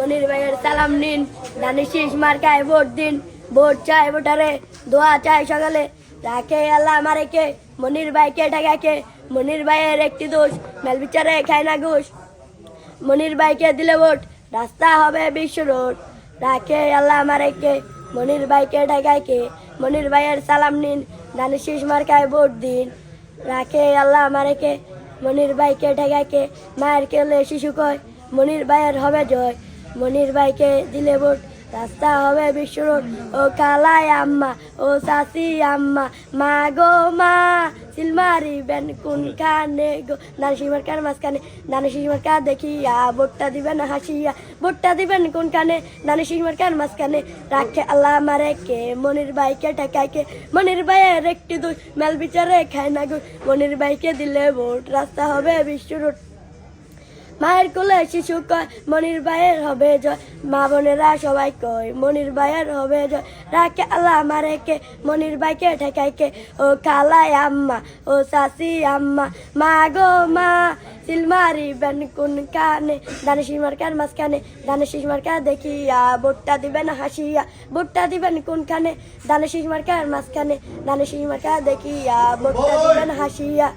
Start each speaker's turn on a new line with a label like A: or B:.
A: মনির ভাইয়ের সালাম নিন, ধানের শীষ মার্কায় ভোট দিন। ভোট চাই ভোটারে, দোয়া চাই সকালে, রাখে আল্লাহ মারেকে, মনির ভাইকে ঠেকাকে। মনির ভাইয়ের একটি দোষ, মেল বিচারে খায় না ঘুষ। মনির ভাইকে দিলে ভোট, রাস্তা হবে বিশ্ব রোড। রাখে আল্লাহ মারেকে, মনির ভাইকে ঠেকাকে। মনির ভাইয়ের সালাম নিন, ধানের শীষ মার্কায় ভোট দিন। রাখে আল্লাহ মারেকে, মনির ভাইকে ঠেকাকে। মায়ের কেলে শিশু কয়, মনির ভাইয়ের হবে জয়। মনির ভাইকে দিলে ভোট, রাস্তা হবে বিশ্ব রোড। ও কালাই আম্মা, ও সাসি আম্মা, মা গো মা, সিলমারি বেন কোন খানে গো। ধানের শীষ মার্কার মাঝখানে, ধানের শীষ মার্কা দেখিয়া ভোটটা দিবেন হাসিয়া। ভোটটা দিবেন কোনখানে, ধানের শীষ মার্কার মাঝখানে। রাখে আল্লাহ মারেকে, মনির ভাইকে ঠেকাইকে। মনির ভাইয়ের একটি দোষ, মেল বিচারে খায় না গো। মনির ভাইকে দিলে ভোট, রাস্তা হবে বিশ্ব রোড। মায়ের কোলে শিশু কয়, মনির ভাইয়ের হবে জয়। মা বোনেরা সবাই কয়, মনির ভাইয়ের হবে জয়। রাখে আল্লাহ মারেকে, মনির ভাইকে ঠেকাইকে। ও খালাই আম্মা, ও সাসি আম্মা, মা গো মা, সিলমারি বেন কোন কানে। ধানের শীষ মার্কার মাঝখানে, ধানের শীষ মার্কা দেখিয়া ভোটটা দিবেন হাসিয়া। ভোটটা দিবেন কোনখানে, ধানের শীষ মার্কার মাঝখানে। ধানের শীষ মার্কা দেখিয়া ভোটটা দিবেন হাসিয়া।